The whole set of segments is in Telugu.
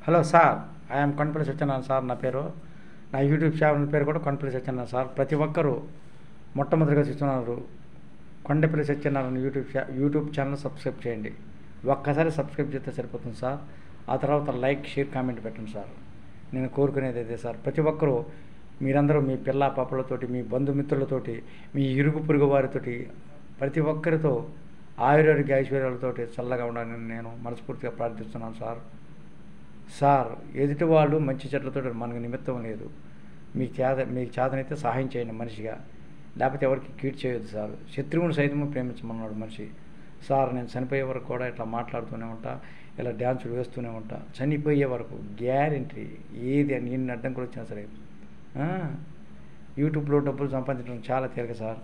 Hello sir, I'm Kondapalli Satyanarayana sir నా పేరు. నా యూట్యూబ్ ఛానల్ పేరు కూడా కొండపల్లి సత్యనారాయణ సార్. ప్రతి ఒక్కరూ మొట్టమొదటిగా చూస్తున్నారు Kondapalli Satyanarayana YouTube channel subscribe చేయండి. ఒక్కసారి సబ్స్క్రైబ్ చేస్తే సరిపోతుంది సార్. ఆ తర్వాత లైక్, షేర్, కామెంట్ పెట్టండి సార్. నేను కోరుకునేది అదే సార్. ప్రతి ఒక్కరూ మీరందరూ మీ పిల్ల పాపలతోటి, మీ బంధుమిత్రులతోటి, మీ ఇరుగు పొరుగు వారితోటి, ప్రతి ఒక్కరితో ఆయురారోగ్య ఐశ్వర్యాలతోటి చల్లగా ఉండాలని నేను మనస్ఫూర్తిగా ప్రార్థిస్తున్నాను సార్. సార్, ఎదుటి వాళ్ళు మంచి చెడ్లతో మనకు నిమిత్తం లేదు. మీకు చేతనైతే సహాయం చేయండి మనిషిగా, లేకపోతే ఎవరికి కీడు చేయొద్దు సార్. శత్రువుని సైతము ప్రేమించమన్నాడు మనిషి. సార్, నేను చనిపోయే వరకు కూడా ఇట్లా మాట్లాడుతూనే ఉంటా, ఇలా డ్యాన్సులు వేస్తూనే ఉంటా. చనిపోయే వరకు గ్యారెంటీ ఏది అని ఎన్ని అడ్డంకులు వచ్చినా సరే. యూట్యూబ్లో డబ్బులు సంపాదించడం చాలా తేలిక సార్.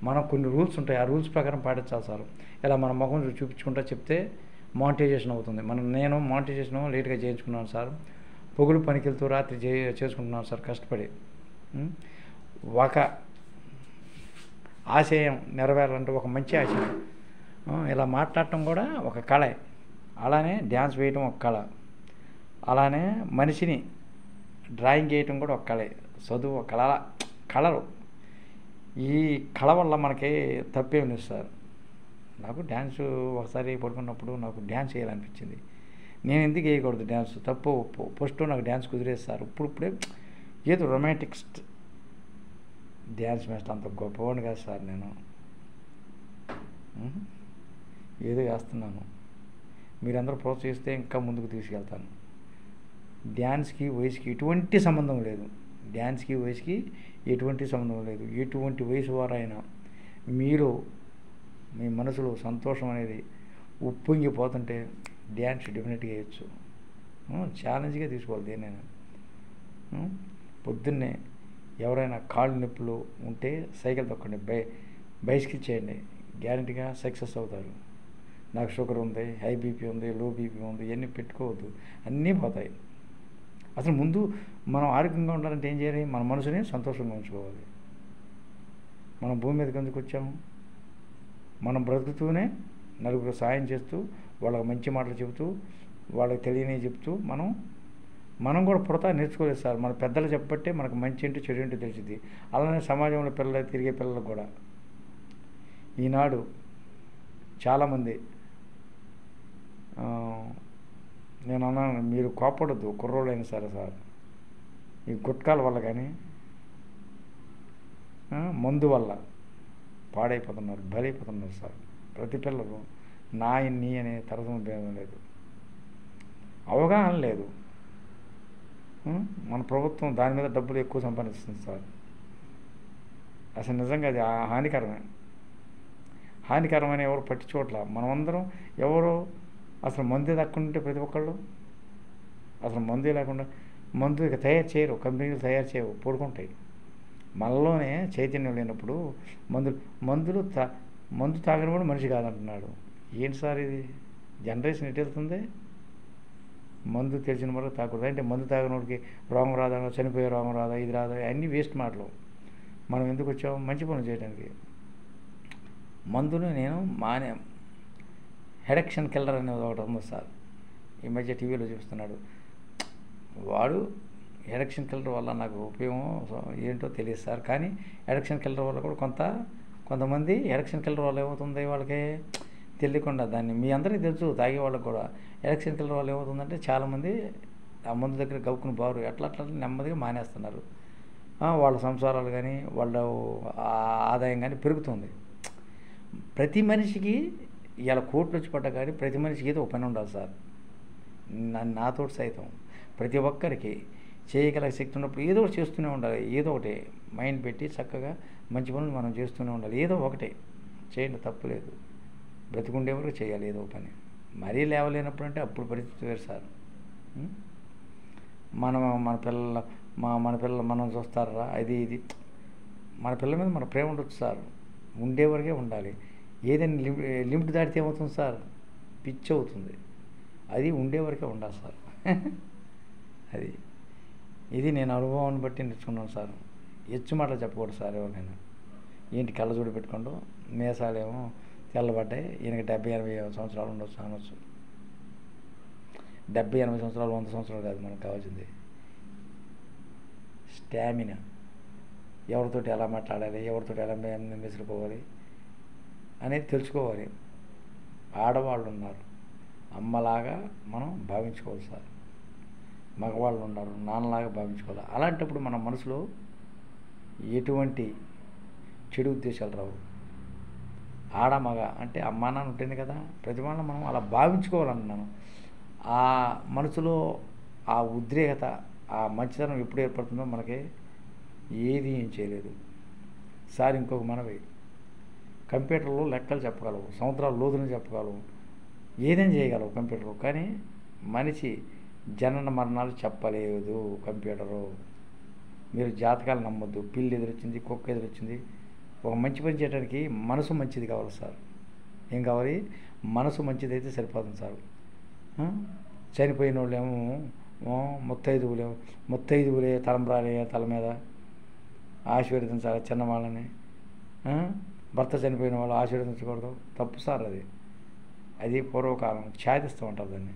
మనం కొన్ని రూల్స్ ఉంటాయి, ఆ రూల్స్ ప్రకారం పాటించాలి సార్. ఇలా మన ముఖం చూపించుకుంటా చెప్తే మానిటైజేషన్ అవుతుంది. నేను మానిటైజేషన్ లేట్గా చేయించుకున్నాను సార్. పొగులు పనికివెళ్తూ రాత్రి చేసుకుంటున్నాను సార్ కష్టపడి. ఒక ఆశయం నెరవేరాలంటే ఒక మంచి ఆశయం. ఇలా మాట్లాడటం కూడా ఒక కళ, అలానే డ్యాన్స్ వేయటం ఒక కళ, అలానే మనిషిని డ్రాయింగ్ వేయటం కూడా ఒక కళ, చదువు ఒక కళలు. ఈ కళ వల్ల మనకి తప్పేం లేదు సార్. నాకు డ్యాన్సు ఒకసారి పడుకున్నప్పుడు నాకు డ్యాన్స్ వేయాలనిపించింది. నేను ఎందుకు వేయకూడదు డ్యాన్స్? తప్పు ఒప్పు. ఫస్ట్ నాకు డ్యాన్స్ కుదిరేది సార్. ఇప్పుడే ఏదో రొమాంటిక్ డ్యాన్స్ వేస్తే అంత గొప్పవాడిని కాదు సార్. నేను ఏదో వేస్తున్నాను, మీరందరూ ప్రోత్సహిస్తే ఇంకా ముందుకు తీసుకెళ్తాను. డ్యాన్స్కి వయసుకి ఎటువంటి సంబంధం లేదు. డ్యాన్స్కి వయసుకి ఎటువంటి సంబంధం లేదు. ఎటువంటి వయసు వారైనా మీరు మీ మనసులో సంతోషం అనేది ఉప్పొంగిపోతుంటే డ్యాన్స్ డెఫినెట్గా వేయచ్చు. ఛాలెంజ్గా తీసుకోవాలి దేనైనా. పొద్దున్నే ఎవరైనా కాళ్ళు నొప్పులు ఉంటే సైకిల్ తొక్కండి, బైసికిల్ చేయండి, గ్యారంటీగా సక్సెస్ అవుతారు. నాకు షుగర్ ఉంది, హై బీపీ ఉంది, లో బీపీ ఉంది, ఇవన్నీ పెట్టుకోవద్దు, అన్నీ పోతాయి. అసలు ముందు మనం ఆరోగ్యంగా ఉండాలంటే ఏం చేయాలి? మన మనసుని సంతోషంగా ఉంచుకోవాలి. మనం భూమి మీదకి ఎందుకు వచ్చాము? మనం బ్రతుకుతూనే నలుగురు సాయం చేస్తూ, వాళ్ళకి మంచి మాటలు చెబుతూ, వాళ్ళకి తెలియనివి చెప్తూ మనం కూడా పుడతా నేర్చుకోలేదు సార్. మన పెద్దలు చెప్పబట్టే మనకు మంచి ఏంటో చెడు ఏంటో తెలిసింది. అలానే సమాజంలో తిరిగే పిల్లలకు కూడా ఈనాడు చాలామంది నేను అన్నాను, మీరు కోపడద్దు కుర్రోళ్ళైనా సరే సార్. ఈ గుట్కాల వల్ల కానీ మందు వల్ల పాడైపోతున్నారు, బలైపోతున్నారు సార్. ప్రతి పిల్లలు నా నీ అనే తరగతి భేదం లేదు, అవగాహన లేదు. మన ప్రభుత్వం దాని మీద డబ్బులు ఎక్కువ సంపాదిస్తుంది సార్. అసలు నిజంగా అది హానికరమైన ఎవరు పట్టించుకోవట్లా. మనమందరం ఎవరు అసలు మందు దక్కుంటే ప్రతి ఒక్కళ్ళు అసలు మందు లేకుండా మందు ఇక తయారు చేయరు, కంపెనీలు తయారు చేయవు, పడుకుంటాయి. మనలోనే చైతన్యం లేనప్పుడు మందు తాగని కూడా మనిషి కాదంటున్నాడు. ఏంటి సార్ ఇది? జనరేషన్ ఎటు వెళ్తుంది? మందు తెలిసిన వరకు తాగకూడదు అంటే మందు తాగినోడికి రోగం రాదా, చనిపోయే రోగం రాదా, ఇది రాదా, అన్నీ వేస్ట్ మాటలు. మనం ఎందుకు వచ్చాము? మంచి పనులు చేయడానికి. మందును నేను హెడక్షన్ కిల్లర్ అనేది ఒకటి ఉంది సార్. ఈ మధ్య టీవీలో చూస్తున్నాడు వాడు. ఎడక్షన్ కిల్లర్ వల్ల నాకు ఉపయోగం ఏంటో తెలియదు సార్. కానీ ఎడక్షన్ కిల్లర్ వల్ల కూడా కొంతమంది ఎడక్షన్ కిల్లర్ వల్ల ఏమవుతుంది వాళ్ళకి తెలియకుండా, దాన్ని మీ అందరికీ తెలుసు, తాగే వాళ్ళకి కూడా. ఎడక్షన్ కిల్లర్ వల్ల ఏమవుతుందంటే చాలామంది ఆ మందు దగ్గర గవ్వుకుని బారు అట్లా నెమ్మదిగా మానేస్తున్నారు. వాళ్ళ సంసారాలు కానీ వాళ్ళ ఆదాయం కానీ పెరుగుతుంది. ప్రతి మనిషికి ఇలా కోట్లు వచ్చి పడ్డా కానీ ప్రతి మనిషికి ఏదో ఒక పని ఉండాలి సార్. నాతోటి సైతం ప్రతి ఒక్కరికి చేయగల శక్తి ఉన్నప్పుడు ఏదో ఒకటి చేస్తూనే ఉండాలి. ఏదో ఒకటి మైండ్ పెట్టి చక్కగా మంచి పనులు మనం చేస్తూనే ఉండాలి. ఏదో ఒకటే చేయండి, తప్పులేదు. బ్రతికుండే వరకు చేయాలి ఏదో ఒక పని. మరీ లేవలేనప్పుడు అంటే అప్పుడు పరిస్థితి వేరు సార్. మన పిల్లలు మనం చూస్తారా, అది ఇది. మన పిల్లల మీద మన ప్రేమ ఉండొచ్చు సార్, ఉండే వరకే ఉండాలి. ఏదైనా లిమిట్ దాటితే ఏమవుతుంది సార్? పిచ్చి అవుతుంది. అది ఉండే వరకే ఉండాలి సార్. ఇది నేను అనుభవాన్ని బట్టి నేర్చుకున్నాను సార్. ఎచ్చు మాటలు చెప్పకూడదు సార్ ఎవరికైనా. ఏంటి కళ్ళజోడు పెట్టుకోండు, మీసాలేమో తెల్లబడ్డాయి, ఈయనకి 70-80 సంవత్సరాలు ఉండొచ్చు అనొచ్చు. 70-80 సంవత్సరాలు 100 సంవత్సరాలు కాదు మనకు కావాల్సింది. స్టామినా, ఎవరితోటి ఎలా మాట్లాడాలి, ఎవరితోటి ఎలా మెసులుకోవాలి అనేది తెలుసుకోవాలి. ఆడవాళ్ళు ఉన్నారు, అమ్మలాగా మనం భావించుకోవాలి సార్. మగవాళ్ళు ఉన్నారు, నాన్నలాగా భావించుకోవాలి. అలాంటప్పుడు మన మనసులో ఎటువంటి చెడు ఉద్దేశాలు రావు. ఆడ మగ అంటే అమ్మా నాన్న ఉంటుంది కదా, ప్రతి వాళ్ళని మనం అలా భావించుకోవాలన్నాను. ఆ మనసులో ఆ ఉద్రేకత, ఆ మంచితనం ఎప్పుడు ఏర్పడుతుందో మనకి ఏది ఏం చేయలేదు సార్. ఇంకొక మనవి, కంప్యూటర్లో లెక్కలు చెప్పగలవు, సంవత్సరాల లోతులను చెప్పగలవు, ఏదైనా చేయగలవు కంప్యూటర్లో. కానీ మనిషి జనన మరణాలు చెప్పలేదు కంప్యూటరు. మీరు జాతకాలు నమ్మొద్దు. పిల్లి ఎదురొచ్చింది, కుక్క ఎదురొచ్చింది. ఒక మంచి పని చేయడానికి మనసు మంచిది కావాలి సార్. ఏం కావాలి? మనసు మంచిదైతే సరిపోతుంది సార్. చనిపోయిన వాళ్ళేమో ముత్తైదువులే తలంబ్రాలే తల మీద ఆశీర్వదించాలి చిన్నవాళ్ళని. భర్త చనిపోయిన వాళ్ళు ఆశీర్వదించకూడదు, తప్పు సార్. అది పూర్వకాలం ఛాదిస్తూ ఉంటారు దాన్ని.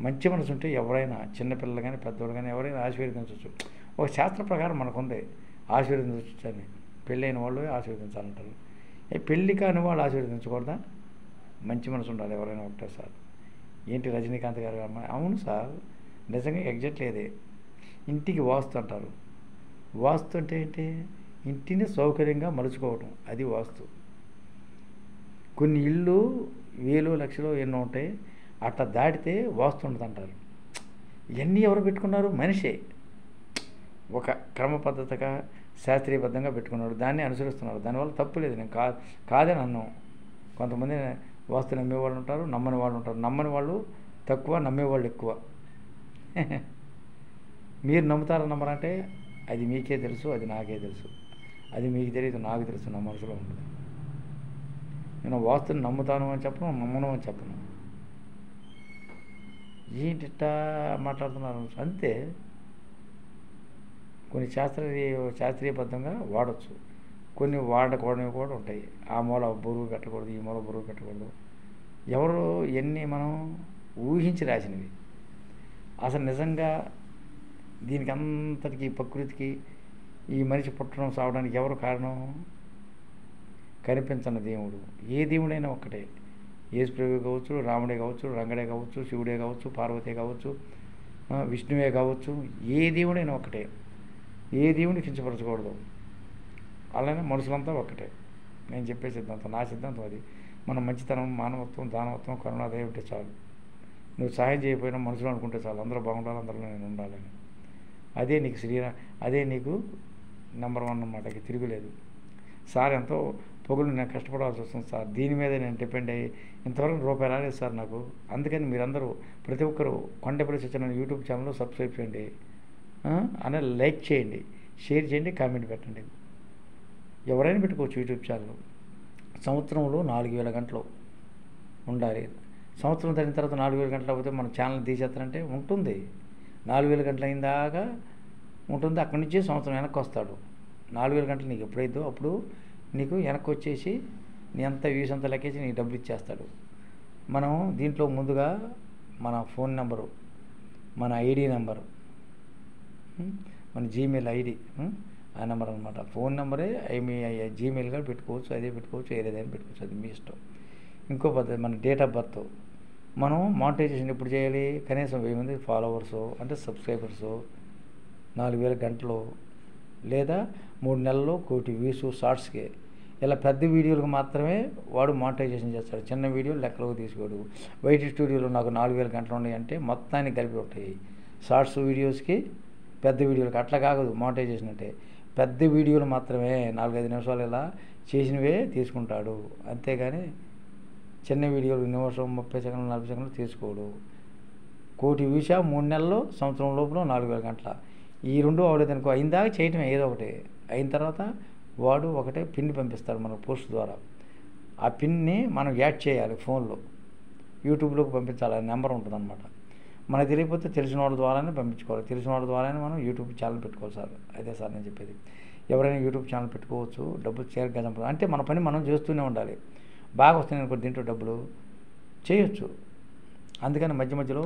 మంచి మనసు ఉంటే ఎవరైనా, చిన్నపిల్లలు కానీ పెద్దవాళ్ళు కానీ ఎవరైనా ఆశీర్వదించవచ్చు. ఒక శాస్త్ర ప్రకారం మనకుంది ఆశీర్వదించవచ్చు అని. పెళ్ళైన వాళ్ళు ఆశీర్వదించాలంటారు. పెళ్ళి కాని వాళ్ళు ఆశీర్వదించకూడదా? మంచి మనసు ఉండాలి ఎవరైనా ఒకటే సార్. ఏంటి రజనీకాంత్ గారు అమ్మాయి? అవును సార్, నిజంగా ఎగ్జాక్ట్లీ అదే. ఇంటికి వాస్తు అంటారు. వాస్తు అంటే ఏంటి? ఇంటిని సౌకర్యంగా మలుచుకోవటం, అది వాస్తు. కొన్ని ఇళ్ళు 1000 లక్షలు ఎన్నో ఉంటాయి, అట్లా దాటితే వాస్తు ఉండదు అంటారు. ఇవన్నీ ఎవరు పెట్టుకున్నారు? మనిషే ఒక క్రమ పద్ధతిగా శాస్త్రీయబద్ధంగా పెట్టుకున్నాడు, దాన్ని అనుసరిస్తున్నాడు. దానివల్ల తప్పు లేదు. నేను కాదని అన్నాం. కొంతమంది వాస్తు నమ్మేవాళ్ళు ఉంటారు, నమ్మని వాళ్ళు ఉంటారు. నమ్మని వాళ్ళు తక్కువ, నమ్మేవాళ్ళు ఎక్కువ. మీరు నమ్ముతారా నమ్మరంటే అది మీకే తెలుసు, అది నాకే తెలుసు. అది మీకు తెలియదు, నాకు తెలుసు, నా మనసులో ఉండదు. నేను వాస్తుని నమ్ముతాను అని చెప్పను, నమ్మను అని చెప్పను. ఏంటిట్టా మాట్లాడుతున్నారు అంతే. కొన్ని శాస్త్రీయబద్ధంగా వాడచ్చు, కొన్ని వాడకూడనివి కూడా ఉంటాయి. ఆ మూల బరువు పెట్టకూడదు, ఈ మూల బరువు పెట్టకూడదు. ఎవరు ఎన్ని మనం ఊహించి రాసినవి. అసలు నిజంగా దీనికి అంతటికి ప్రకృతికి ఈ మనిషి పుట్టడం సావడానికి ఎవరు కారణం? కనిపించని దేవుడు. ఏ దేవుడైనా ఒక్కటే. యేసుప్రభువే కావచ్చు, రాముడే కావచ్చు, రంగడే కావచ్చు, శివుడే కావచ్చు, పార్వతే కావచ్చు, విష్ణువే కావచ్చు, ఏ దేవుడైనా ఒక్కటే. ఏ దేవుడిని కించపరచకూడదు. అలానే మనుషులంతా ఒక్కటే. నేను చెప్పే సిద్ధాంతం, నా సిద్ధాంతం అది. మన మంచితనం, మానవత్వం, దానవత్వం, కరుణాదయ ఉంటే చాలు. నువ్వు సహాయం చేయకపోయినా మనుషులు అనుకుంటే చాలు, అందరూ బాగుండాలి, అందరిలో నేను ఉండాలని. అదే నీకు అదే నీకు నెంబర్ 1 అన్నమాట. తిరుగులేదు సార్. ఎంతో పొగులు నేను కష్టపడాల్సి వస్తుంది సార్. దీని మీద నేను డిపెండ్ అయ్యి ఇంతవరకు రూపాయి రాలేదు సార్ నాకు. అందుకని మీరందరూ ప్రతి ఒక్కరూ కొండపల్లి సత్యనారాయణ యూట్యూబ్ ఛానల్లో సబ్స్క్రైబ్ చేయండి, అనే లైక్ చేయండి, షేర్ చేయండి, కామెంట్ పెట్టండి. ఎవరైనా పెట్టుకోవచ్చు యూట్యూబ్ ఛానల్. సంవత్సరంలో 4000 గంటలు ఉండాలి. సంవత్సరం తగిన తర్వాత 4000 గంటలు అవుతే మన ఛానల్ తీసేస్తారంటే ఉంటుంది. 4000 గంటలు అయిన దాకా ఉంటుంది. అక్కడి నుంచి సంవత్సరం వెనక్కి వస్తాడు. 4000 గంటలు నీకు ఎప్పుడైతే అప్పుడు నీకు వెనక్కి వచ్చేసి నీ అంత వ్యూస్ అంతా లెక్కేసి నీకు డబ్బులు ఇచ్చేస్తాడు. మనం దీంట్లో ముందుగా మన ఫోన్ నెంబరు, మన ఐడి నెంబరు, మన జీమెయిల్ ఐడి, ఆ నెంబర్ అనమాట. ఫోన్ నెంబరే మీ జీమెయిల్ కూడా పెట్టుకోవచ్చు, అదే పెట్టుకోవచ్చు, ఏదైనా పెట్టుకోవచ్చు, అది మీ ఇష్టం. ఇంకో పద్ధతి, మన డేట్ ఆఫ్ బర్త్. మనం మానిటైజేషన్ ఎప్పుడు చేయాలి? కనీసం 1000 మంది ఫాలోవర్సు అంటే సబ్స్క్రైబర్సు, 4000 గంటలు, లేదా 3 నెలల్లో 1 కోటి వ్యూస్ షార్ట్స్కి. ఇలా పెద్ద వీడియోలకు మాత్రమే వాడు మానిటైజేషన్ చేస్తాడు. చిన్న వీడియోలు లెక్కలోకి తీసుకోడు. వైటీ స్టూడియోలో నాకు 4000 గంటలు ఉన్నాయి అంటే మొత్తానికి కలిపి ఉంటాయి. షార్ట్స్ వీడియోస్కి, పెద్ద వీడియోలకి. అట్లా కాదు మానిటైజేషన్ అంటే. పెద్ద వీడియోలు మాత్రమే 4-5 నిమిషాలు ఇలా చేసినవే తీసుకుంటాడు. అంతేగాని చిన్న వీడియోలు నిమిషం 30 సెకండ్లు 40 సెకండ్లు తీసుకోడు. 1 కోటి వ్యూస్ 3 నెలల్లో, సంవత్సరం లోపల 4000 గంటల. ఈ 2 అవ్వలేదనుకో, అయిందాక చేయటమే ఏదో ఒకటి. అయిన తర్వాత వాడు ఒకటే పిన్ పంపిస్తాడు మనకు పోస్ట్ ద్వారా. ఆ పిన్ని మనం యాడ్ చేయాలి ఫోన్లో, యూట్యూబ్లోకి పంపించాలి. నెంబర్ ఉంటుంది అనమాట. మనకు తెలియకపోతే తెలిసిన వాళ్ళ ద్వారానే పంపించుకోవాలి. తెలిసిన వాళ్ళ ద్వారానే మనం యూట్యూబ్ ఛానల్ పెట్టుకోవాలి సార్. అదే సార్ నేను చెప్పేది. ఎవరైనా యూట్యూబ్ ఛానల్ పెట్టుకోవచ్చు, డబ్బులు చేరగా చంపదు. అంటే మన పని మనం చేస్తూనే ఉండాలి. బాగా వస్తున్నాయి అనుకో దీంట్లో డబ్బులు చేయొచ్చు. అందుకని మధ్య మధ్యలో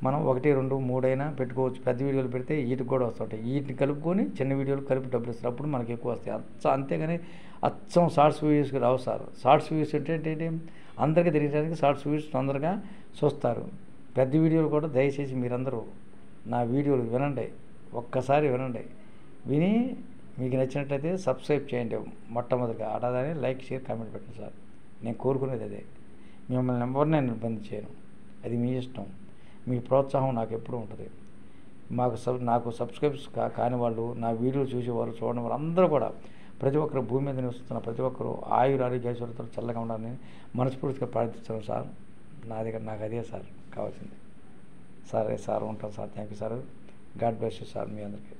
మనం 1, 2, 3 అయినా పెట్టుకోవచ్చు. పెద్ద వీడియోలు పెడితే వీటికి కూడా వస్తుంటాయి. వీటిని కలుపుకొని చిన్న వీడియోలు కలిపి డబ్బులు ఇస్తారు. అప్పుడు మనకి ఎక్కువ వస్తాయి. అంతేగాని అచ్చం షార్ట్స్ వ్యూస్కి రావు సార్. షార్ట్స్ వ్యూస్ అంటే ఏంటి, అందరికీ తెలియడానికి షార్ట్స్ వ్యూస్ తొందరగా చూస్తారు. పెద్ద వీడియోలు కూడా దయచేసి మీరందరూ నా వీడియోలు వినండి, ఒక్కసారి వినండి. విని మీకు నచ్చినట్లయితే సబ్స్క్రైబ్ చేయండి. మొట్టమొదటిగా అడగానే లైక్, షేర్, కామెంట్ పెట్టండి సార్. నేను కోరుకునేది అదే. మిమ్మల్ని ఎవరిని నేను నిర్బంధించాను. అది మీ ఇష్టం. మీ ప్రోత్సాహం నాకు ఎప్పుడూ ఉంటుంది. నాకు సబ్స్క్రైబ్స్ కాని వాళ్ళు, నా వీడియోలు చూసేవారు, చూడని వాళ్ళు అందరూ కూడా ప్రతి ఒక్కరు భూమి మీద నివసిస్తున్న ప్రతి ఒక్కరు ఆరోగ్యాలతో చల్లగా ఉండాలని మనస్ఫూర్తిగా ప్రార్థిస్తున్నాను సార్. నాకు అదే సార్ కావాల్సింది. సరే సార్, ఉంటాను sir. Thank you sir. God bless you sir మీ అందరికీ.